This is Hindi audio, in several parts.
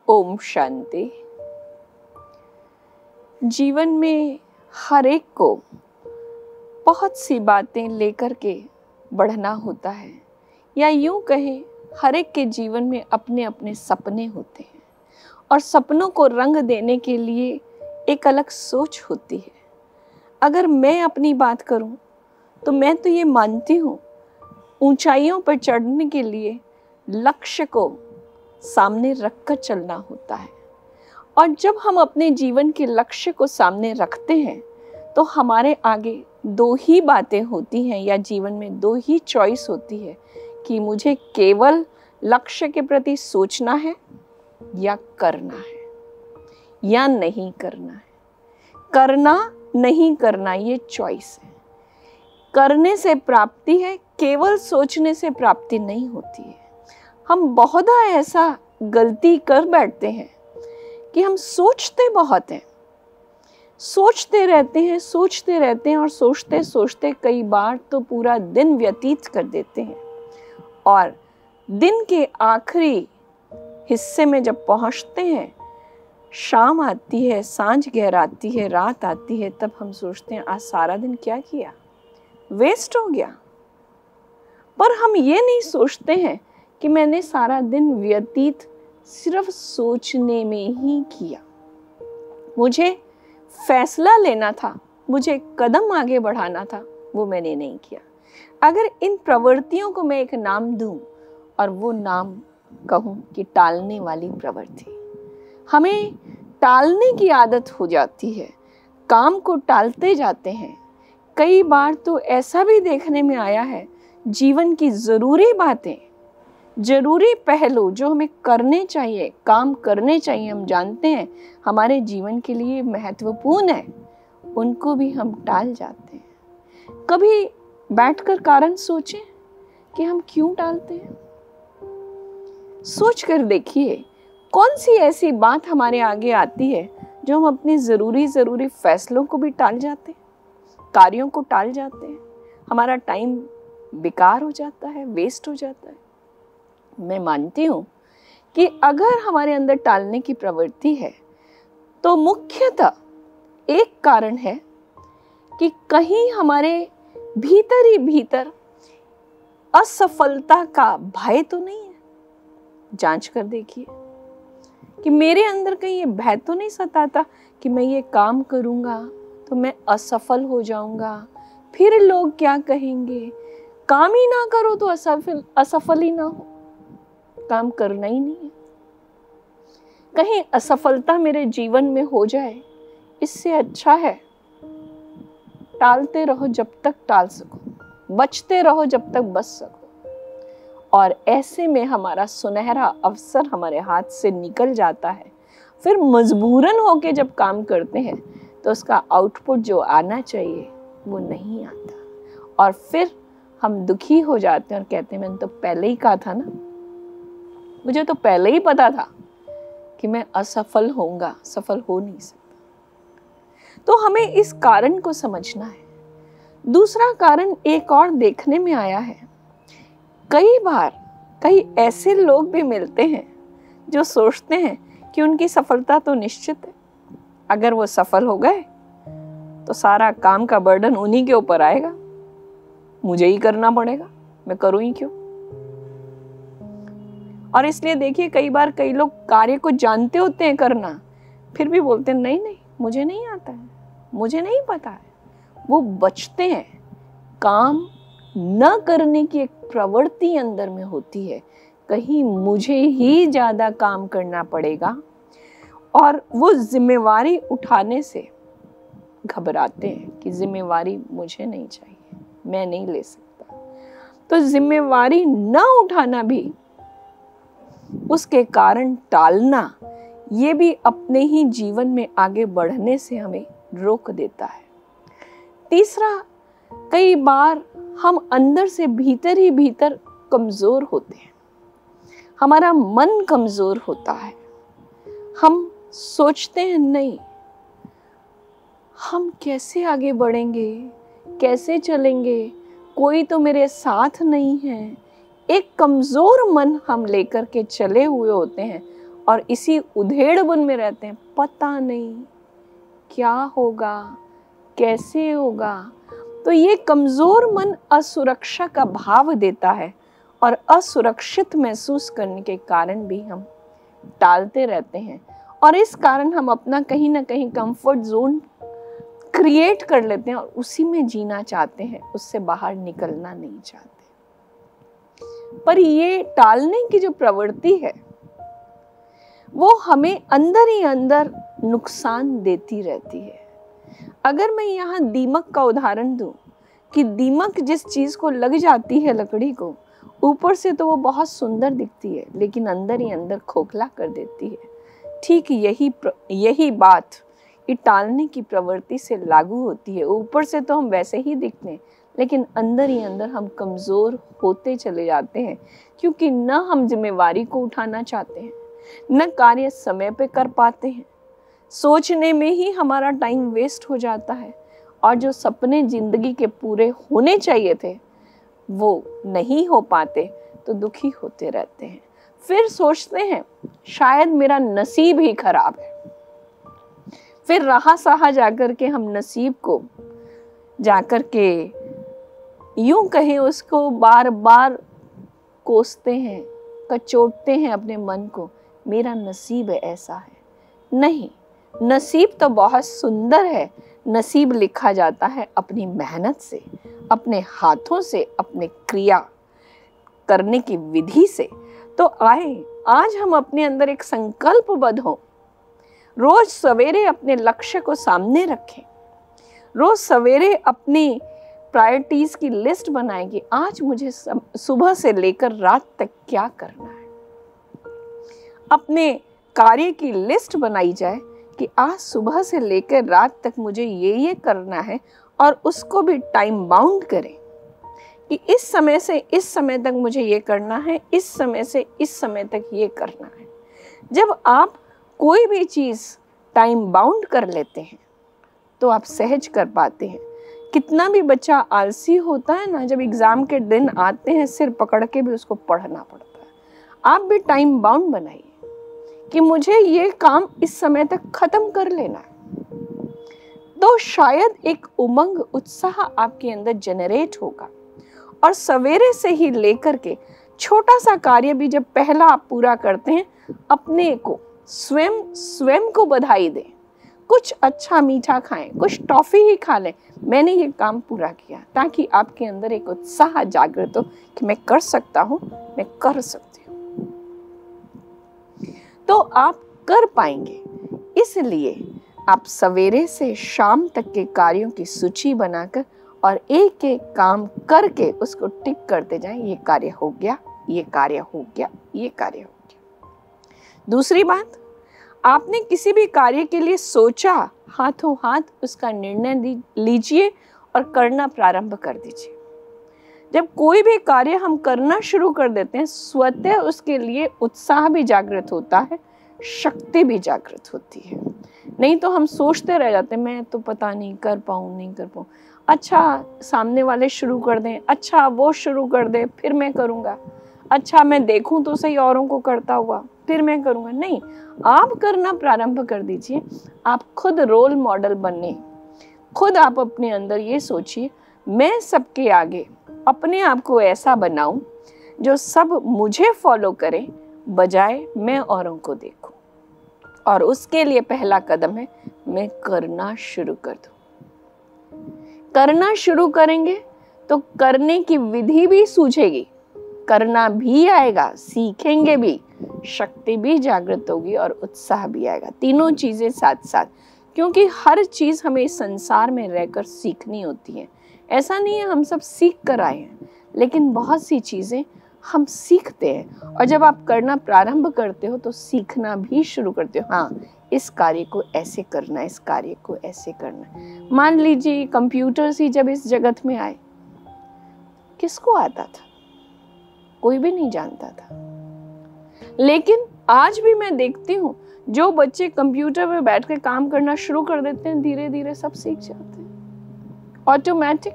ओम शांति। जीवन में हर एक को बहुत सी बातें लेकर के बढ़ना होता है, या यूं कहें हर एक के जीवन में अपने अपने सपने होते हैं और सपनों को रंग देने के लिए एक अलग सोच होती है। अगर मैं अपनी बात करूं तो मैं तो ये मानती हूं, ऊंचाइयों पर चढ़ने के लिए लक्ष्य को सामने रखकर चलना होता है। और जब हम अपने जीवन के लक्ष्य को सामने रखते हैं तो हमारे आगे दो ही बातें होती हैं, या जीवन में दो ही चॉइस होती है कि मुझे केवल लक्ष्य के प्रति सोचना है या करना है या नहीं करना है। करना नहीं करना ये चॉइस है। करने से प्राप्ति है, केवल सोचने से प्राप्ति नहीं होती है। हम बहुधा ऐसा गलती कर बैठते हैं कि हम सोचते बहुत हैं, सोचते रहते हैं और सोचते सोचते कई बार तो पूरा दिन व्यतीत कर देते हैं। और दिन के आखिरी हिस्से में जब पहुंचते हैं, शाम आती है, सांझ गहराती है, रात आती है, तब हम सोचते हैं आज सारा दिन क्या किया, वेस्ट हो गया। पर हम ये नहीं सोचते हैं कि मैंने सारा दिन व्यतीत सिर्फ सोचने में ही किया। मुझे फैसला लेना था, मुझे कदम आगे बढ़ाना था, वो मैंने नहीं किया। अगर इन प्रवृत्तियों को मैं एक नाम दूं और वो नाम कहूं कि टालने वाली प्रवृत्ति, हमें टालने की आदत हो जाती है, काम को टालते जाते हैं। कई बार तो ऐसा भी देखने में आया है, जीवन की ज़रूरी बातें, जरूरी पहलू जो हमें करने चाहिए, काम करने चाहिए, हम जानते हैं हमारे जीवन के लिए महत्वपूर्ण है, उनको भी हम टाल जाते हैं। कभी बैठकर कारण सोचें कि हम क्यों टालते हैं। सोच कर देखिए कौन सी ऐसी बात हमारे आगे आती है जो हम अपने ज़रूरी फैसलों को भी टाल जाते हैं, कार्यों को टाल जाते हैं, हमारा टाइम बेकार हो जाता है, वेस्ट हो जाता है। मैं मानती हूँ कि अगर हमारे अंदर टालने की प्रवृत्ति है तो मुख्यतः एक कारण है कि कहीं हमारे भीतर ही भीतर असफलता का भय तो नहीं है। जांच कर देखिए कि मेरे अंदर कहीं ये भय तो नहीं सताता कि मैं ये काम करूँगा तो मैं असफल हो जाऊँगा, फिर लोग क्या कहेंगे, काम ही ना करो तो असफल ही ना हो, काम करना ही नहीं है। कहीं असफलता मेरे जीवन में हो जाए, इससे अच्छा है टालते रहो जब तक टाल सको, बचते रहो जब तक बच सको। और ऐसे में हमारा सुनहरा अवसर हमारे हाथ से निकल जाता है। फिर मजबूरन होके जब काम करते हैं तो उसका आउटपुट जो आना चाहिए वो नहीं आता, और फिर हम दुखी हो जाते हैं और कहते हैं मैंने तो पहले ही कहा था ना, मुझे तो पहले ही पता था कि मैं असफल होऊंगा, सफल हो नहीं सकता। तो हमें इस कारण को समझना है। दूसरा कारण एक और देखने में आया है, कई बार कई ऐसे लोग भी मिलते हैं जो सोचते हैं कि उनकी सफलता तो निश्चित है, अगर वो सफल हो गए तो सारा काम का बर्डन उन्हीं के ऊपर आएगा, मुझे ही करना पड़ेगा, मैं करूं ही क्यों। और इसलिए देखिए कई बार कई लोग कार्य को जानते होते हैं करना, फिर भी बोलते हैं नहीं मुझे नहीं आता है, मुझे नहीं पता है। वो बचते हैं, काम न करने की एक प्रवृत्ति अंदर में होती है, कहीं मुझे ही ज़्यादा काम करना पड़ेगा, और वो जिम्मेवारी उठाने से घबराते हैं कि जिम्मेवारी मुझे नहीं चाहिए, मैं नहीं ले सकता। तो जिम्मेवारी न उठाना भी, उसके कारण टालना, ये भी अपने ही जीवन में आगे बढ़ने से हमें रोक देता है। तीसरा, कई बार हम अंदर से भीतर ही भीतर कमजोर होते हैं, हमारा मन कमजोर होता है। हम सोचते हैं नहीं, हम कैसे आगे बढ़ेंगे, कैसे चलेंगे, कोई तो मेरे साथ नहीं है। एक कमजोर मन हम लेकर के चले हुए होते हैं और इसी उधेड़-बुन में रहते हैं, पता नहीं क्या होगा, कैसे होगा। तो ये कमजोर मन असुरक्षा का भाव देता है और असुरक्षित महसूस करने के कारण भी हम टालते रहते हैं और इस कारण हम अपना कहीं ना कहीं कंफर्ट जोन क्रिएट कर लेते हैं और उसी में जीना चाहते हैं, उससे बाहर निकलना नहीं चाहते। पर ये टालने की जो प्रवृत्ति है वो हमें अंदर ही अंदर नुकसान देती रहती है। अगर मैं यहाँ दीमक का उदाहरण दूं कि दीमक जिस चीज को लग जाती है लकड़ी को, ऊपर से तो वो बहुत सुंदर दिखती है लेकिन अंदर ही अंदर खोखला कर देती है। ठीक यही बात ये टालने की प्रवृत्ति से लागू होती है। ऊपर से तो हम वैसे ही दिखते हैं लेकिन अंदर ही अंदर हम कमजोर होते चले जाते हैं, क्योंकि न हम जिम्मेवारी को उठाना चाहते हैं, न कार्य समय पे कर पाते हैं, सोचने में ही हमारा टाइम वेस्ट हो जाता है और जो सपने जिंदगी के पूरे होने चाहिए थे वो नहीं हो पाते तो दुखी होते रहते हैं। फिर सोचते हैं शायद मेरा नसीब ही खराब है। फिर रहा सहा जाकर के हम नसीब को जाकर के यूं कहें उसको बार बार कोसते हैं, कचोटते हैं अपने मन को, मेरा नसीब ऐसा है। नहीं, नसीब तो बहुत सुंदर है। नसीब लिखा जाता है अपनी मेहनत से, अपने हाथों से, अपने क्रिया करने की विधि से। तो आए आज हम अपने अंदर एक संकल्पबद्ध हों, रोज सवेरे अपने लक्ष्य को सामने रखें, रोज सवेरे अपनी प्रायोरिटीज की लिस्ट बनाएं कि आज मुझे सुबह से लेकर रात तक क्या करना है। अपने कार्य की लिस्ट बनाई जाए कि आज सुबह से लेकर रात तक मुझे ये करना है और उसको भी टाइम बाउंड करें कि इस समय से इस समय तक मुझे ये करना है, इस समय से इस समय तक ये करना है। जब आप कोई भी चीज़ टाइम बाउंड कर लेते हैं तो आप सहज कर पाते हैं। कितना भी बच्चा आलसी होता है ना, जब एग्ज़ाम के दिन आते हैं सिर पकड़ के भी उसको पढ़ना पड़ता है। आप भी टाइम बाउंड बनाइए कि मुझे ये काम इस समय तक खत्म कर लेना है, तो शायद एक उमंग उत्साह आपके अंदर जनरेट होगा और सवेरे से ही लेकर के छोटा सा कार्य भी जब पहला आप पूरा करते हैं, अपने को स्वयं को बधाई दें, कुछ अच्छा मीठा खाएं, कुछ टॉफी ही खा लें, मैंने ये काम पूरा किया, ताकि आपके अंदर एक उत्साह जागृत हो कि मैं कर सकता हूँ, मैं कर सकती हूँ। तो आप कर पाएंगे। इसलिए आप सवेरे से शाम तक के कार्यों की सूची बनाकर और एक एक काम करके उसको टिक करते जाएं, ये कार्य हो गया, ये कार्य हो गया, ये कार्य हो गया। दूसरी बात, आपने किसी भी कार्य के लिए सोचा, हाथों हाथ उसका निर्णय लीजिए और करना प्रारंभ कर दीजिए। जब कोई भी कार्य हम करना शुरू कर देते हैं, स्वतः उसके लिए उत्साह भी जागृत होता है, शक्ति भी जागृत होती है। नहीं तो हम सोचते रह जाते हैं, मैं तो पता नहीं कर पाऊँ, नहीं कर पाऊँ। अच्छा सामने वाले शुरू कर दें, अच्छा वो शुरू कर दे, फिर मैं करूँगा, अच्छा मैं देखूं तो सही औरों को करता हुआ, फिर मैं करूँगा। नहीं, आप करना प्रारंभ कर दीजिए। आप खुद रोल मॉडल बने, खुद आप अपने अंदर ये सोचिए, मैं सबके आगे अपने आप को ऐसा बनाऊं जो सब मुझे फॉलो करें, बजाय मैं औरों को देखूं। और उसके लिए पहला कदम है, मैं करना शुरू कर दूं। करना शुरू करेंगे तो करने की विधि भी सूझेगी, करना भी आएगा, सीखेंगे भी, शक्ति भी जागृत होगी और उत्साह भी आएगा। तीनों चीजें साथ साथ, क्योंकि हर चीज हमें इस संसार में रहकर सीखनी होती है। ऐसा नहीं है हम सब सीख कर आए हैं, लेकिन बहुत सी चीजें हम सीखते हैं और जब आप करना प्रारंभ करते हो तो सीखना भी शुरू करते हो। हाँ, इस कार्य को ऐसे करना, इस कार्य को ऐसे करना। मान लीजिए कंप्यूटर्स ही जब इस जगत में आए, किसको आता था? कोई भी नहीं जानता था। लेकिन आज भी मैं देखती हूँ जो बच्चे कंप्यूटर पे बैठ के काम करना शुरू कर देते हैं, धीरे धीरे सब सीख जाते हैं। ऑटोमेटिक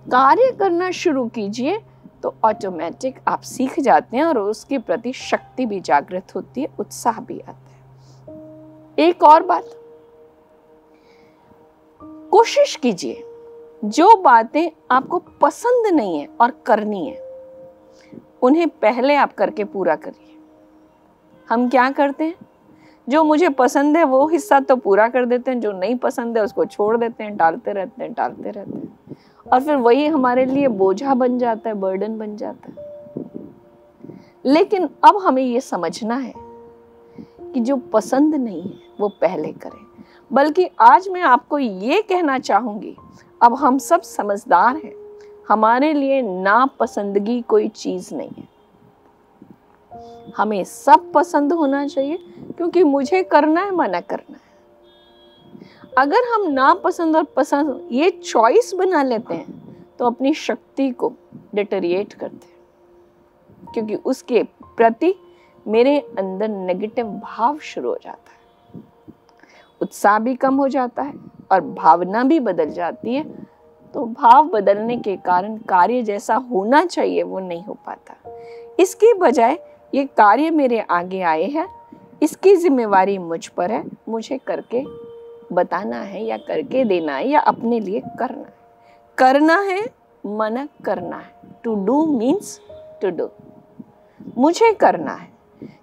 कार्य करना शुरू कीजिए तो ऑटोमेटिक आप सीख जाते हैं और उसके प्रति शक्ति भी जागृत होती है, उत्साह भी आता है। एक और बात, कोशिश कीजिए जो बातें आपको पसंद नहीं है और करनी है उन्हें पहले आप करके पूरा करिए। हम क्या करते हैं, जो मुझे पसंद है वो हिस्सा तो पूरा कर देते हैं, जो नहीं पसंद है उसको छोड़ देते हैं, टालते रहते हैं और फिर वही हमारे लिए बोझा बन जाता है, बर्डन बन जाता है। लेकिन अब हमें ये समझना है कि जो पसंद नहीं है वो पहले करें। बल्कि आज मैं आपको ये कहना चाहूंगी, अब हम सब समझदार हैं, हमारे लिए नापसंदगी कोई चीज नहीं है। हमें सब पसंद होना चाहिए, क्योंकि मुझे करना है, मना करना है। अगर हम नापसंद और पसंद ये चॉइस बना लेते हैं तो अपनी शक्ति को डिटेरिएट करते हैं, क्योंकि उसके प्रति मेरे अंदर नेगेटिव भाव शुरू हो जाता है, उत्साह भी कम हो जाता है और भावना भी बदल जाती है। तो भाव बदलने के कारण कार्य जैसा होना चाहिए वो नहीं हो पाता। इसके बजाय ये कार्य मेरे आगे आए हैं, इसकी जिम्मेवारी मुझ पर है, मुझे करके बताना है या करके देना है या अपने लिए करना है। करना है, मना करना है। To do means to do, मुझे करना है।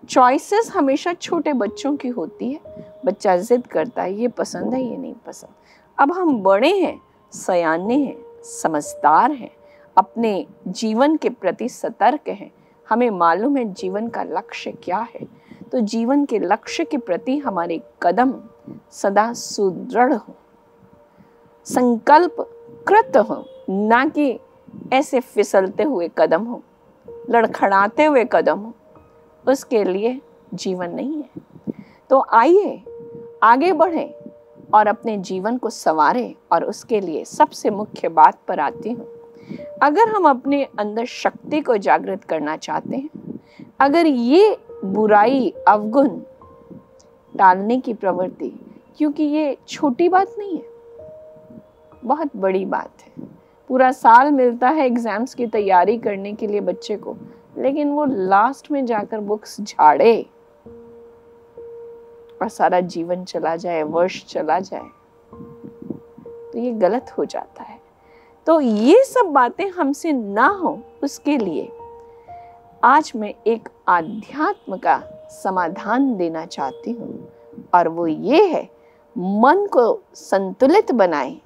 चॉइसेस हमेशा छोटे बच्चों की होती है, बच्चा जिद करता है ये पसंद है ये नहीं पसंद। अब हम बड़े हैं, सयाने हैं, समझदार हैं, अपने जीवन के प्रति सतर्क हैं, हमें मालूम है जीवन का लक्ष्य क्या है। तो जीवन के लक्ष्य के प्रति हमारे कदम सदा सुदृढ़ हो, संकल्प कृत हो, ना कि ऐसे फिसलते हुए कदम हो, लड़खड़ाते हुए कदम हो। उसके लिए जीवन नहीं है। तो आइए आगे बढ़ें और अपने जीवन को संवारें। और उसके लिए सबसे मुख्य बात पर आती हूँ, अगर हम अपने अंदर शक्ति को जागृत करना चाहते हैं, अगर ये बुराई अवगुण टालने की प्रवृत्ति, क्योंकि ये छोटी बात नहीं है, बहुत बड़ी बात है। पूरा साल मिलता है एग्जाम्स की तैयारी करने के लिए बच्चे को, लेकिन वो लास्ट में जाकर बुक्स झाड़े और सारा जीवन चला जाए, वर्ष चला जाए, तो ये गलत हो जाता है। तो ये सब बातें हमसे ना हो, उसके लिए आज मैं एक आध्यात्म का समाधान देना चाहती हूँ, और वो ये है, मन को संतुलित बनाए,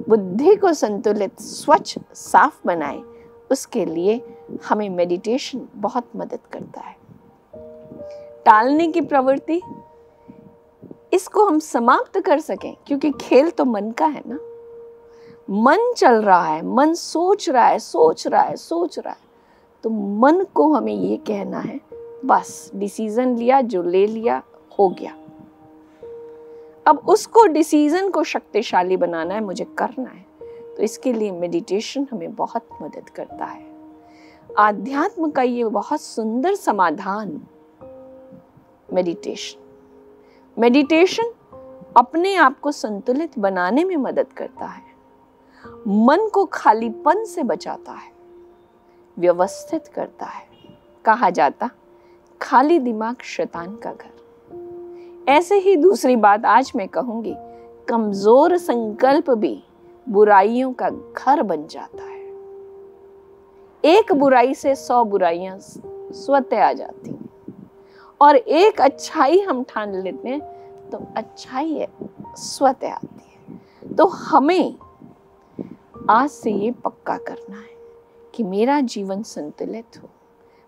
बुद्धि को संतुलित, स्वच्छ, साफ बनाए। उसके लिए हमें मेडिटेशन बहुत मदद करता है। टालने की प्रवृत्ति, इसको हम समाप्त कर सकें, क्योंकि खेल तो मन का है ना। मन चल रहा है, मन सोच रहा है, तो मन को हमें ये कहना है, बस डिसीजन लिया, जो ले लिया हो गया। अब उसको डिसीजन को शक्तिशाली बनाना है, मुझे करना है। तो इसके लिए मेडिटेशन हमें बहुत मदद करता है। आध्यात्म का ये बहुत सुंदर समाधान मेडिटेशन अपने आप को संतुलित बनाने में मदद करता है, मन को खालीपन से बचाता है, व्यवस्थित करता है। कहा जाता, खाली दिमाग शैतान का घर। ऐसे ही दूसरी बात आज मैं कहूंगी, कमजोर संकल्प भी बुराइयों का घर बन जाता है। एक बुराई से 100 बुराइयां स्वतः आ जाती हैं, और एक अच्छाई हम ठान लेते हैं तो अच्छाई है स्वतः आती है। तो हमें आज से ये पक्का करना है कि मेरा जीवन संतुलित हो,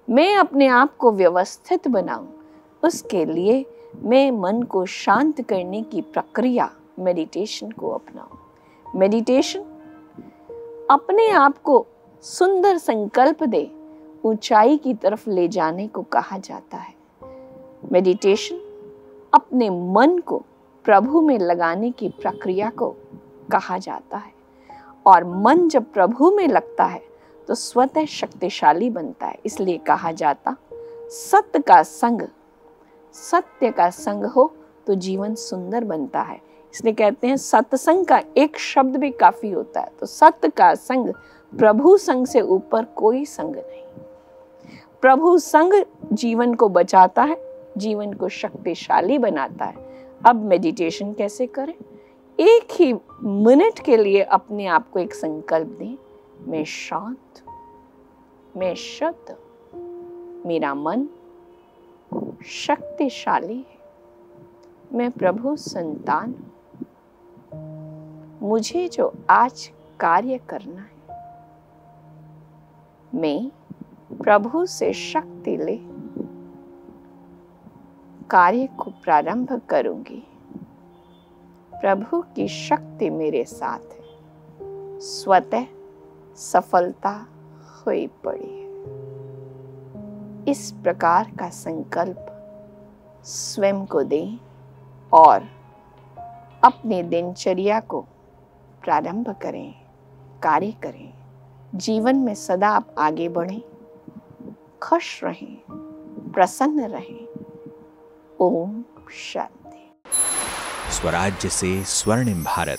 मैं अपने आप को व्यवस्थित बनाऊं। उसके लिए मैं मन को शांत करने की प्रक्रिया मेडिटेशन को अपनाऊं। मेडिटेशन अपने आप को सुंदर संकल्प दे, ऊंचाई की तरफ ले जाने को कहा जाता है। मेडिटेशन अपने मन को प्रभु में लगाने की प्रक्रिया को कहा जाता है, और मन जब प्रभु में लगता है तो स्वतः शक्तिशाली बनता है। इसलिए कहा जाता, सत्य का संग हो तो जीवन सुंदर बनता है। इसलिए कहते हैं सत्संग का एक शब्द भी काफी होता है। तो सत्य का संग प्रभु संग से ऊपर कोई संग नहीं। प्रभु संग जीवन को बचाता है, जीवन को शक्तिशाली बनाता है। अब मेडिटेशन कैसे करें? एक ही मिनट के लिए अपने आप को एक संकल्प दें, मैं शांत, मैं शुद्ध, मेरा मन शक्तिशाली है, मैं प्रभु संतान हूं। मुझे जो आज कार्य करना है, मैं प्रभु से शक्ति ले कार्य को प्रारंभ करूंगी। प्रभु की शक्ति मेरे साथ है, स्वतः सफलता हुई पड़ी है। इस प्रकार का संकल्प स्वयं को दें और अपनी दिनचर्या को प्रारंभ करें, कार्य करें। जीवन में सदा आप आगे बढ़ें, खुश रहें, प्रसन्न रहें। ओम शांति। स्वराज्य से स्वर्णिम भारत।